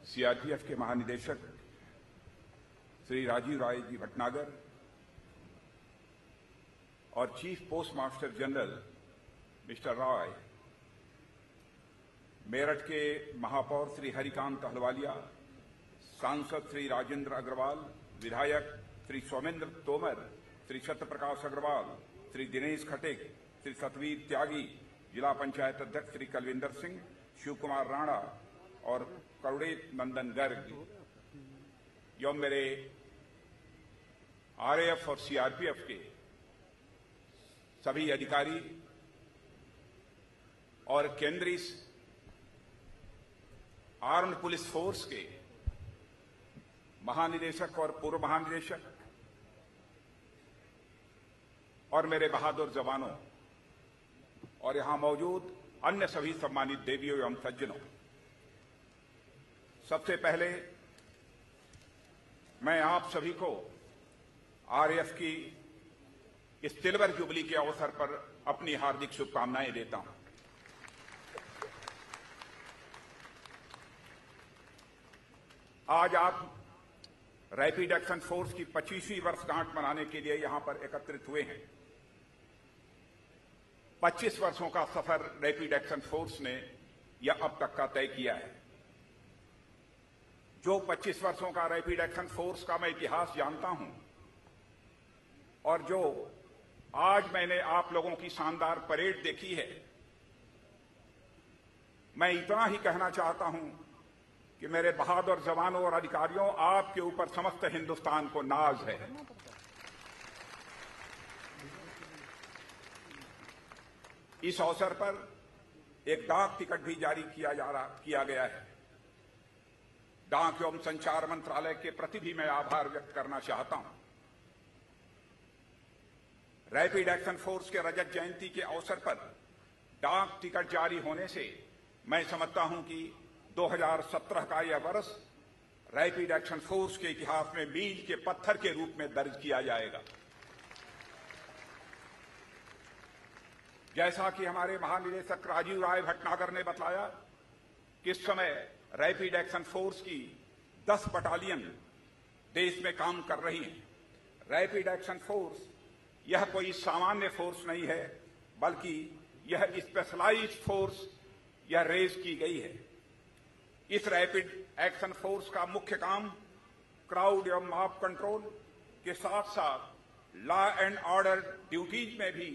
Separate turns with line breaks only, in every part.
CRPF के महानिदेशक श्री राजीव राय जी भटनागर और chief post master general mister Roy, Meerut के महापौर श्री हरिकांत अहलवालिया, सांसद श्री राजेंद्र अग्रवाल, विधायक श्री सौमेंद्र तोमर, श्री सत्यप्रकाश अग्रवाल, श्री दिनेश खटेक, श्री सतवीर त्यागी, जिला पंचायत अध्यक्ष श्री कलविंदर सिंह, शिव कुमार राणा और करुणे नंदन गर्ग एवं मेरे आरएएफ और सीआरपीएफ के सभी अधिकारी और केंद्रीय आर्म्ड पुलिस फोर्स के महानिदेशक और पूर्व महानिदेशक और मेरे बहादुर जवानों और यहां मौजूद अन्य सभी सम्मानित देवियों एवं सज्जनों, सबसे पहले मैं आप सभी को आरएएफ की इस सिल्वर जुबली के अवसर पर अपनी हार्दिक शुभकामनाएं देता हूं। आज आप रैपिड एक्शन फोर्स की 25वीं वर्षगांठ मनाने के लिए यहां पर एकत्रित हुए हैं। 25 वर्षों का सफर रैपिड एक्शन फोर्स ने यह अब तक का तय किया है। जो 25 वर्षों का रैपिड एक्शन फोर्स का मैं इतिहास जानता हूं और जो आज मैंने आप लोगों की शानदार परेड देखी है, मैं इतना ही कहना चाहता हूं कि मेरे बहादुर जवानों और अधिकारियों, आपके ऊपर समस्त हिंदुस्तान को नाज है। इस अवसर पर एक डाक टिकट भी जारी किया गया है। डाक एवं संचार मंत्रालय के प्रति भी मैं आभार व्यक्त करना चाहता हूं। रैपिड एक्शन फोर्स के रजत जयंती के अवसर पर डाक टिकट जारी होने से मैं समझता हूं कि 2017 का यह वर्ष रैपिड एक्शन फोर्स के इतिहास में मील के पत्थर के रूप में दर्ज किया जाएगा। जैसा कि हमारे महानिदेशक राजीव राय भटनागर ने बताया कि इस समय रैपिड एक्शन फोर्स की 10 बटालियन देश में काम कर रही हैं। रैपिड एक्शन फोर्स यह कोई सामान्य फोर्स नहीं है, बल्कि यह स्पेशलाइज्ड फोर्स यह रेज की गई है। इस रैपिड एक्शन फोर्स का मुख्य काम क्राउड एवं मॉब कंट्रोल के साथ साथ लॉ एंड ऑर्डर ड्यूटीज में भी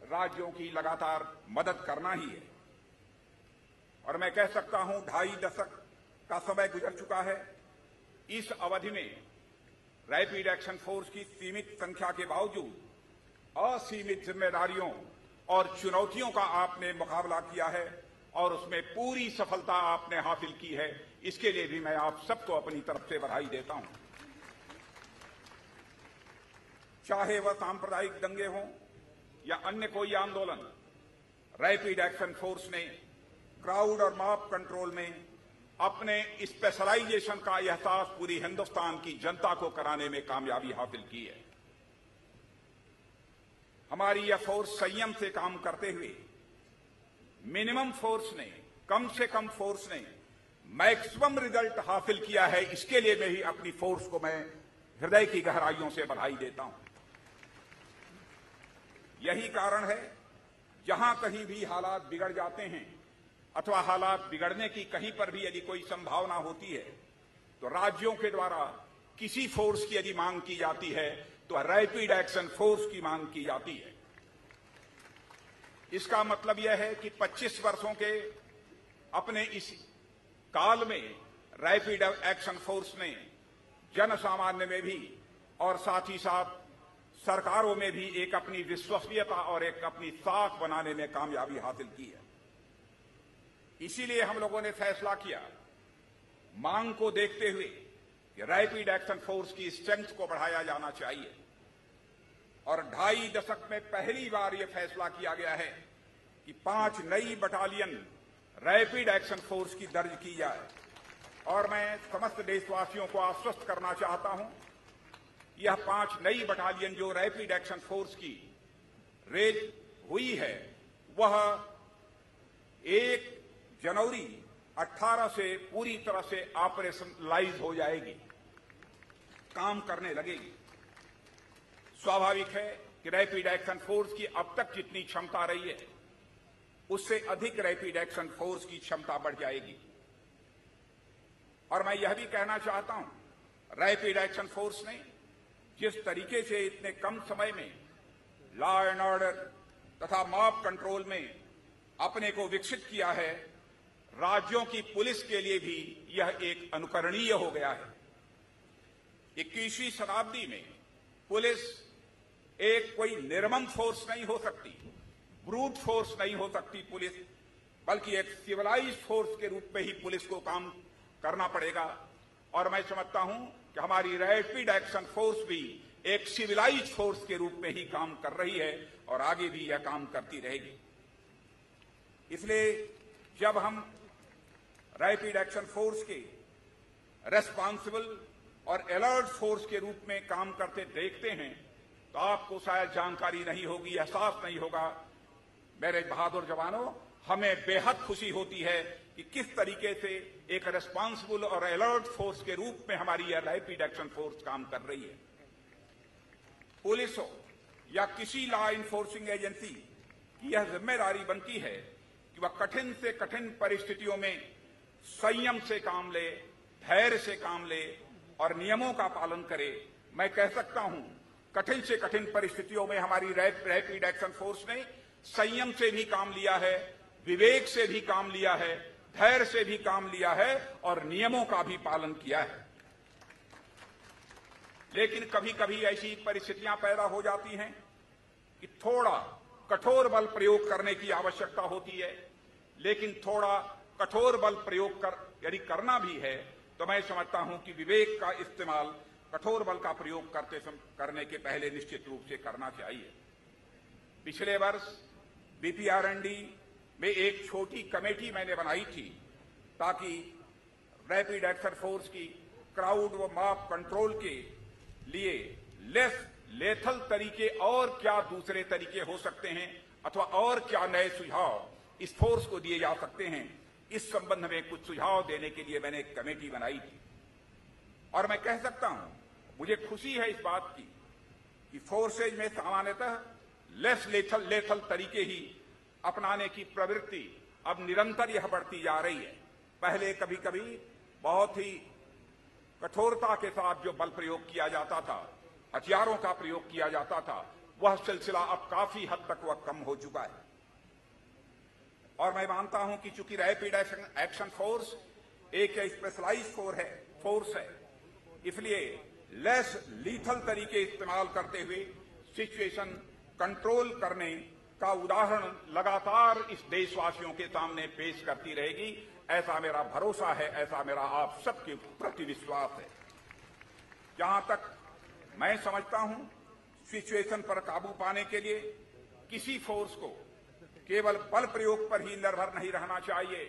राज्यों की लगातार मदद करना ही है। और मैं कह सकता हूं 2.5 दशक का समय गुजर चुका है। इस अवधि में रैपिड एक्शन फोर्स की सीमित संख्या के बावजूद असीमित जिम्मेदारियों और चुनौतियों का आपने मुकाबला किया है और उसमें पूरी सफलता आपने हासिल की है। इसके लिए भी मैं आप सबको अपनी तरफ से बधाई देता हूं। चाहे वह सांप्रदायिक दंगे हों या अन्य कोई आंदोलन, रैपिड एक्शन फोर्स ने क्राउड और मॉब कंट्रोल में अपने स्पेशलाइजेशन का एहसास पूरी हिंदुस्तान की जनता को कराने में कामयाबी हासिल की है। हमारी यह फोर्स संयम से काम करते हुए मिनिमम फोर्स ने, कम से कम फोर्स ने मैक्सिमम रिजल्ट हासिल किया है। इसके लिए मैं ही अपनी फोर्स को मैं हृदय की गहराइयों से बधाई देता हूं। यही कारण है जहां कहीं भी हालात बिगड़ जाते हैं अथवा हालात बिगड़ने की कहीं पर भी यदि कोई संभावना होती है तो राज्यों के द्वारा किसी फोर्स की यदि मांग की जाती है तो रैपिड एक्शन फोर्स की मांग की जाती है। इसका मतलब यह है कि 25 वर्षों के अपने इस काल में रैपिड एक्शन फोर्स ने जन सामान्य में भी और साथ ही साथ सरकारों में भी एक अपनी विश्वसनीयता और एक अपनी साख बनाने में कामयाबी हासिल की है। इसीलिए हम लोगों ने फैसला किया, मांग को देखते हुए, कि रैपिड एक्शन फोर्स की स्ट्रेंथ को बढ़ाया जाना चाहिए। और 2.5 दशक में पहली बार यह फैसला किया गया है कि 5 नई बटालियन रैपिड एक्शन फोर्स की दर्ज की जाए। और मैं समस्त देशवासियों को आश्वस्त करना चाहता हूं, यह 5 नई बटालियन जो रैपिड एक्शन फोर्स की रेज हुई है, वह 1 जनवरी 18 से पूरी तरह से ऑपरेशनलाइज हो जाएगी, काम करने लगेगी। स्वाभाविक है कि रैपिड एक्शन फोर्स की अब तक जितनी क्षमता रही है उससे अधिक रैपिड एक्शन फोर्स की क्षमता बढ़ जाएगी। और मैं यह भी कहना चाहता हूं, रैपिड एक्शन फोर्स ने जिस तरीके से इतने कम समय में लॉ एंड ऑर्डर तथा मॉब कंट्रोल में अपने को विकसित किया है, राज्यों की पुलिस के लिए भी यह एक अनुकरणीय हो गया है। 21वीं शताब्दी में पुलिस एक कोई निर्मम फोर्स नहीं हो सकती, ब्रूट फोर्स नहीं हो सकती पुलिस, बल्कि एक सिविलाइज्ड फोर्स के रूप में ही पुलिस को काम करना पड़ेगा। और मैं समझता हूं कि हमारी रैपिड एक्शन फोर्स भी एक सिविलाइज्ड फोर्स के रूप में ही काम कर रही है और आगे भी यह काम करती रहेगी। इसलिए जब हम रैपिड एक्शन फोर्स के रेस्पॉन्सिबल और अलर्ट फोर्स के रूप में काम करते देखते हैं तो आपको शायद जानकारी नहीं होगी, एहसास नहीं होगा। मेरे बहादुर जवानों, हमें बेहद खुशी होती है कि किस तरीके से एक रेस्पॉन्सिबल और अलर्ट फोर्स के रूप में हमारी यह रैपिड एक्शन फोर्स काम कर रही है। पुलिस हो या किसी लॉ इन्फोर्सिंग एजेंसी की यह जिम्मेदारी बनती है कि वह कठिन से कठिन परिस्थितियों में संयम से काम ले, धैर्य से काम ले और नियमों का पालन करे। मैं कह सकता हूं, कठिन से कठिन परिस्थितियों में हमारी रैपिड एक्शन फोर्स ने संयम से भी काम लिया है, विवेक से भी काम लिया है, धैर्य से भी काम लिया है और नियमों का भी पालन किया है। लेकिन कभी कभी ऐसी परिस्थितियां पैदा हो जाती हैं कि थोड़ा कठोर बल प्रयोग करने की आवश्यकता होती है। लेकिन थोड़ा कठोर बल प्रयोग यदि करना भी है तो मैं समझता हूं कि विवेक का इस्तेमाल कठोर बल का प्रयोग करने के पहले निश्चित रूप से करना चाहिए। पिछले वर्ष बीपीआरएनडी में एक छोटी कमेटी मैंने बनाई थी ताकि रैपिड एक्शन फोर्स की क्राउड व मॉब कंट्रोल के लिए लेस लेथल तरीके और क्या दूसरे तरीके हो सकते हैं अथवा और क्या नए सुझाव इस फोर्स को दिए जा सकते हैं, इस संबंध में कुछ सुझाव देने के लिए मैंने एक कमेटी बनाई थी। और मैं कह सकता हूं, मुझे खुशी है इस बात की कि फोर्सेज में सामान्यतः लेस लेथल तरीके ही अपनाने की प्रवृत्ति अब निरंतर यह बढ़ती जा रही है। पहले कभी कभी बहुत ही कठोरता के साथ जो बल प्रयोग किया जाता था, हथियारों का प्रयोग किया जाता था, वह सिलसिला अब काफी हद तक वह कम हो चुका है। और मैं मानता हूं कि चूंकि रैपिड एक्शन फोर्स एक स्पेशलाइज्ड फोर्स है, इसलिए लेस लीथल तरीके इस्तेमाल करते हुए सिचुएशन कंट्रोल करने का उदाहरण लगातार इस देशवासियों के सामने पेश करती रहेगी, ऐसा मेरा भरोसा है, ऐसा मेरा आप सबके प्रति विश्वास है। जहां तक मैं समझता हूं, सिचुएशन पर काबू पाने के लिए किसी फोर्स को केवल बल प्रयोग पर ही निर्भर नहीं रहना चाहिए,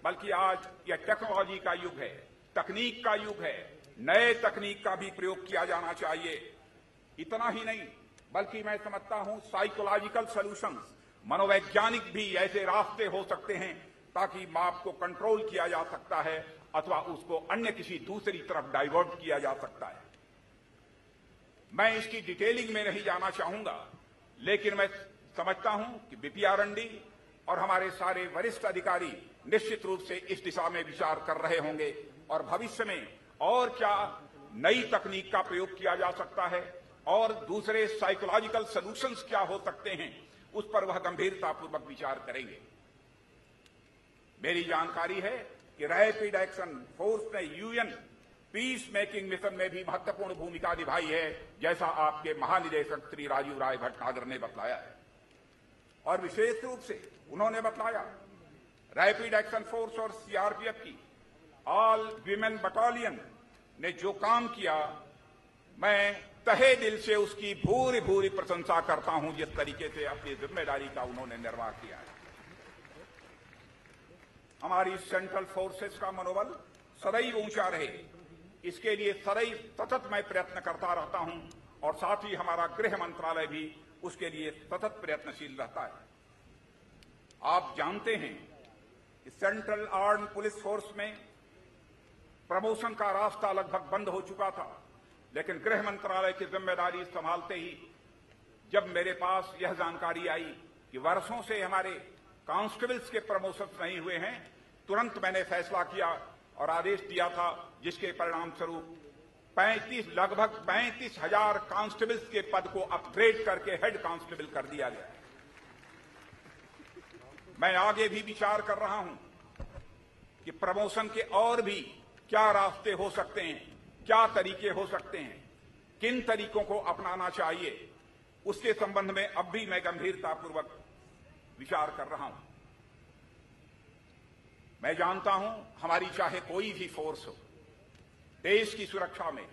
बल्कि आज यह टेक्नोलॉजी का युग है, तकनीक का युग है, नए तकनीक का भी प्रयोग किया जाना चाहिए। इतना ही नहीं, बल्कि मैं समझता हूं साइकोलॉजिकल सॉल्यूशंस, मनोवैज्ञानिक भी ऐसे रास्ते हो सकते हैं ताकि मॉब को कंट्रोल किया जा सकता है अथवा उसको अन्य किसी दूसरी तरफ डाइवर्ट किया जा सकता है। मैं इसकी डिटेलिंग में नहीं जाना चाहूंगा, लेकिन मैं समझता हूं कि बीपीआरएनडी और हमारे सारे वरिष्ठ अधिकारी निश्चित रूप से इस दिशा में विचार कर रहे होंगे और भविष्य में और क्या नई तकनीक का प्रयोग किया जा सकता है और दूसरे साइकोलॉजिकल सॉल्यूशंस क्या हो सकते हैं, उस पर वह गंभीरतापूर्वक विचार करेंगे। मेरी जानकारी है कि रैपिड एक्शन फोर्स ने यूएन पीस मेकिंग मिशन में भी महत्वपूर्ण भूमिका निभाई है, जैसा आपके महानिदेशक श्री राजीव राय भटनागर ने बतलाया है। और विशेष रूप से उन्होंने बतलाया, रैपिड एक्शन फोर्स और सीआरपीएफ की ऑल विमेन बटालियन ने जो काम किया, मैं तहे दिल से उसकी भूरी भूरी प्रशंसा करता हूं, जिस तरीके से अपनी जिम्मेदारी का उन्होंने निर्वाह किया है। हमारी सेंट्रल फोर्सेस का मनोबल सदैव ऊंचा रहे, इसके लिए सदैव सतत मैं प्रयत्न करता रहता हूं और साथ ही हमारा गृह मंत्रालय भी उसके लिए सतत प्रयत्नशील रहता है। आप जानते हैं कि सेंट्रल आर्म पुलिस फोर्स में प्रमोशन का रास्ता लगभग बंद हो चुका था, लेकिन गृह मंत्रालय की जिम्मेदारी संभालते ही जब मेरे पास यह जानकारी आई कि वर्षों से हमारे कांस्टेबल्स के प्रमोशन नहीं हुए हैं, तुरंत मैंने फैसला किया और आदेश दिया था, जिसके परिणाम स्वरूप लगभग 35,000 कांस्टेबल्स के पद को अपग्रेड करके हेड कांस्टेबल कर दिया गया। मैं आगे भी विचार कर रहा हूं कि प्रमोशन के और भी क्या रास्ते हो सकते हैं, क्या तरीके हो सकते हैं, किन तरीकों को अपनाना चाहिए, उसके संबंध में अब भी मैं गंभीरतापूर्वक विचार कर रहा हूं। मैं जानता हूं हमारी चाहे कोई भी फोर्स हो, देश की सुरक्षा में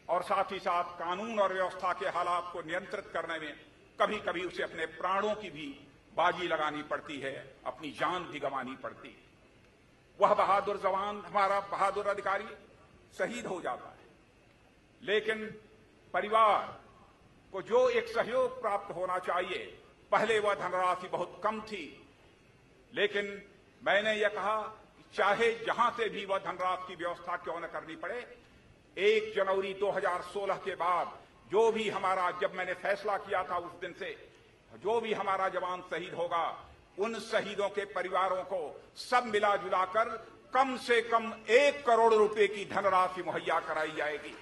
और साथ ही साथ कानून और व्यवस्था के हालात को नियंत्रित करने में कभी कभी उसे अपने प्राणों की भी बाजी लगानी पड़ती है, अपनी जान भी गंवानी पड़ती है। वह बहादुर जवान, हमारा बहादुर अधिकारी शहीद हो जाता है, लेकिन परिवार को जो एक सहयोग प्राप्त होना चाहिए, पहले वह धनराशि बहुत कम थी, लेकिन मैंने यह कहा कि चाहे जहां से भी वह धनराशि की व्यवस्था क्यों न करनी पड़े, 1 जनवरी 2016 के बाद जो भी हमारा, जब मैंने फैसला किया था उस दिन से जो भी हमारा जवान शहीद होगा, उन शहीदों के परिवारों को सब मिला जुलाकर कम से कम 1 करोड़ रुपए की धनराशि मुहैया कराई जाएगी।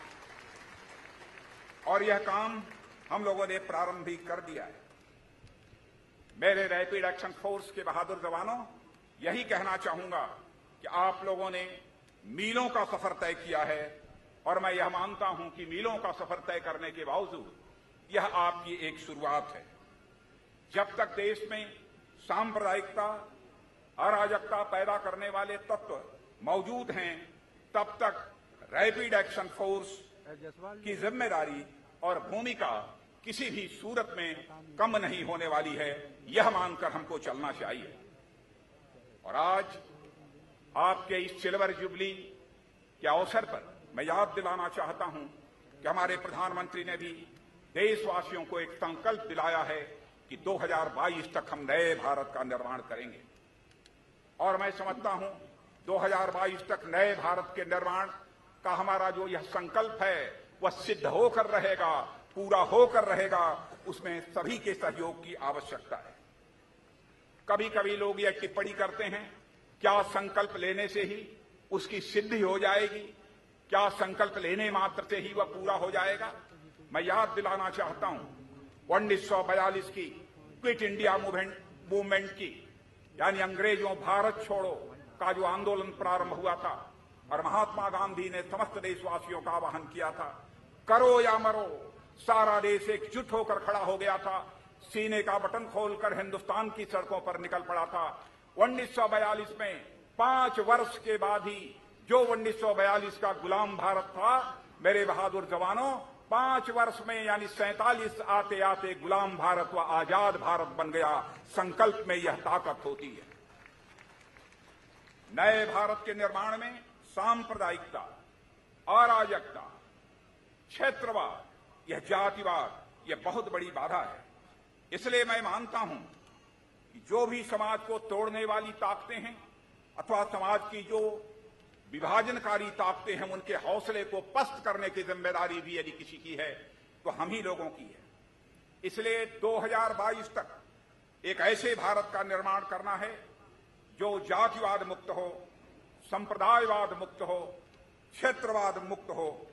और यह काम हम लोगों ने प्रारंभ भी कर दिया है। मेरे रैपिड एक्शन फोर्स के बहादुर जवानों, यही कहना चाहूंगा कि आप लोगों ने मीलों का सफर तय किया है और मैं यह मानता हूं कि मीलों का सफर तय करने के बावजूद यह आपकी एक शुरुआत है। जब तक देश में सांप्रदायिकता, अराजकता पैदा करने वाले तत्व मौजूद हैं, तब तक रैपिड एक्शन फोर्स की जिम्मेदारी और भूमिका किसी भी सूरत में कम नहीं होने वाली है, यह मानकर हमको चलना चाहिए। और आज आपके इस सिल्वर जुबली के अवसर पर मैं याद दिलाना चाहता हूं कि हमारे प्रधानमंत्री ने भी देशवासियों को एक संकल्प दिलाया है कि 2022 तक हम नए भारत का निर्माण करेंगे। और मैं समझता हूं 2022 तक नए भारत के निर्माण का हमारा जो यह संकल्प है वह सिद्ध होकर रहेगा, पूरा होकर रहेगा। उसमें सभी के सहयोग की आवश्यकता है। कभी कभी लोग यह टिप्पणी करते हैं, क्या संकल्प लेने से ही उसकी सिद्धि हो जाएगी, क्या संकल्प लेने मात्र से ही वह पूरा हो जाएगा। मैं याद दिलाना चाहता हूं 1942 की क्विट इंडिया मूवमेंट की, यानी अंग्रेजों भारत छोड़ो का जो आंदोलन प्रारंभ हुआ था और महात्मा गांधी ने समस्त देशवासियों का आह्वान किया था, करो या मरो। सारा देश एकजुट होकर खड़ा हो गया था, सीने का बटन खोलकर हिंदुस्तान की सड़कों पर निकल पड़ा था। 1942 में 5 वर्ष के बाद ही जो 1942 का गुलाम भारत था, मेरे बहादुर जवानों, 5 वर्ष में यानी 47 आते आते गुलाम भारत व आजाद भारत बन गया। संकल्प में यह ताकत होती है। नए भारत के निर्माण में सांप्रदायिकता, अराजकता, क्षेत्रवाद, यह जातिवाद, यह बहुत बड़ी बाधा है। इसलिए मैं मानता हूं कि जो भी समाज को तोड़ने वाली ताकतें हैं अथवा समाज की जो विभाजनकारी ताकतें हैं, उनके हौसले को पस्त करने की जिम्मेदारी भी यदि किसी की है तो हम ही लोगों की है। इसलिए 2022 तक एक ऐसे भारत का निर्माण करना है जो जातिवाद मुक्त हो, संप्रदायवाद मुक्त हो, क्षेत्रवाद मुक्त हो,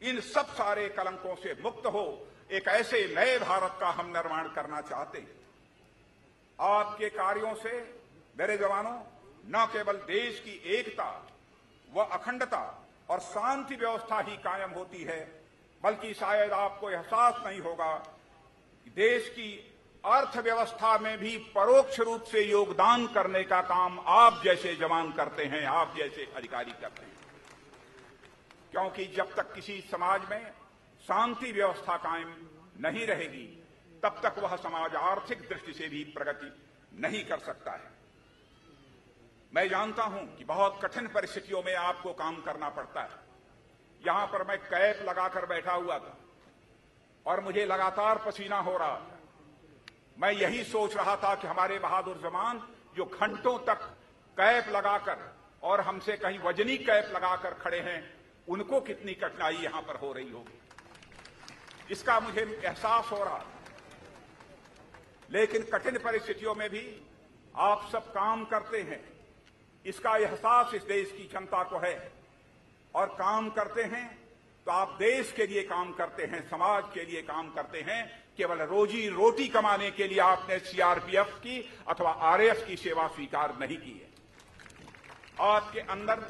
इन सब सारे कलंकों से मुक्त हो। एक ऐसे नए भारत का हम निर्माण करना चाहते हैं। आपके कार्यों से मेरे जवानों, न केवल देश की एकता व अखंडता और शांति व्यवस्था ही कायम होती है, बल्कि शायद आपको एहसास नहीं होगा कि देश की अर्थव्यवस्था में भी परोक्ष रूप से योगदान करने का काम आप जैसे जवान करते हैं, आप जैसे अधिकारी करते हैं। क्योंकि जब तक किसी समाज में शांति व्यवस्था कायम नहीं रहेगी, तब तक वह समाज आर्थिक दृष्टि से भी प्रगति नहीं कर सकता है। मैं जानता हूं कि बहुत कठिन परिस्थितियों में आपको काम करना पड़ता है। यहां पर मैं कैप लगाकर बैठा हुआ था और मुझे लगातार पसीना हो रहा था। मैं यही सोच रहा था कि हमारे बहादुर जवान जो घंटों तक कैप लगाकर और हमसे कहीं वजनी कैप लगाकर खड़े हैं, उनको कितनी कठिनाई यहां पर हो रही होगी, इसका मुझे एहसास हो रहा। लेकिन कठिन परिस्थितियों में भी आप सब काम करते हैं, इसका एहसास इस देश की जनता को है। और काम करते हैं तो आप देश के लिए काम करते हैं, समाज के लिए काम करते हैं। केवल रोजी रोटी कमाने के लिए आपने सीआरपीएफ की अथवा आरएएफ की सेवा स्वीकार नहीं की है। आपके अंदर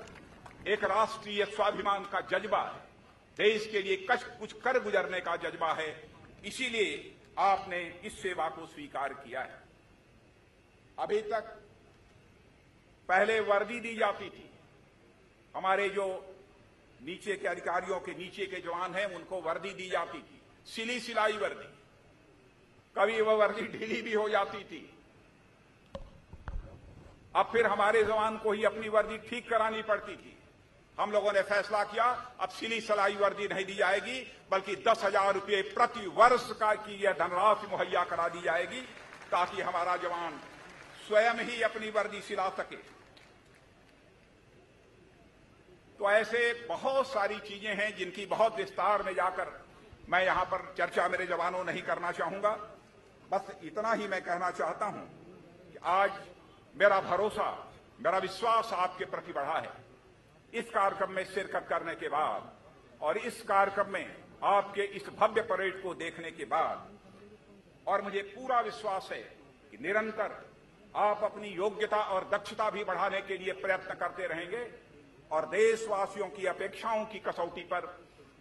एक राष्ट्रीय स्वाभिमान का जज्बा है, देश के लिए कुछ कर गुजरने का जज्बा है, इसीलिए आपने इस सेवा को स्वीकार किया है। अभी तक पहले वर्दी दी जाती थी, हमारे जो नीचे के अधिकारियों के नीचे के जवान हैं उनको वर्दी दी जाती थी, सिली सिलाई वर्दी, कभी वह वर्दी ढीली भी हो जाती थी। अब फिर हमारे जवान को ही अपनी वर्दी ठीक करानी पड़ती थी। हम लोगों ने फैसला किया अब सिली सिलाई वर्दी नहीं दी जाएगी, बल्कि 10,000 रुपये प्रति वर्ष का की यह धनराशि मुहैया करा दी जाएगी, ताकि हमारा जवान स्वयं ही अपनी वर्दी सिला सके। तो ऐसे बहुत सारी चीजें हैं जिनकी बहुत विस्तार में जाकर मैं यहां पर चर्चा मेरे जवानों नहीं करना चाहूंगा। बस इतना ही मैं कहना चाहता हूं कि आज मेरा भरोसा, मेरा विश्वास आपके प्रति बढ़ा है। इस कार्यक्रम में शिरकत करने के बाद और इस कार्यक्रम में आपके इस भव्य परेड को देखने के बाद, और मुझे पूरा विश्वास है कि निरंतर आप अपनी योग्यता और दक्षता भी बढ़ाने के लिए प्रयत्न करते रहेंगे और देशवासियों की अपेक्षाओं की कसौटी पर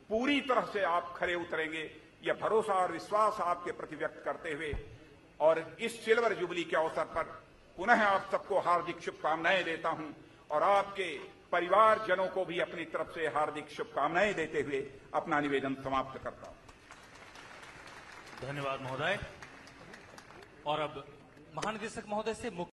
पूरी तरह से आप खरे उतरेंगे। यह भरोसा और विश्वास आपके प्रति व्यक्त करते हुए और इस सिल्वर जुबली के अवसर पर पुनः आप सबको हार्दिक शुभकामनाएं देता हूं और आपके परिवारजनों को भी अपनी तरफ से हार्दिक शुभकामनाएं देते हुए अपना निवेदन समाप्त करता हूं।
धन्यवाद महोदय। और अब महानिदेशक महोदय से मुख्य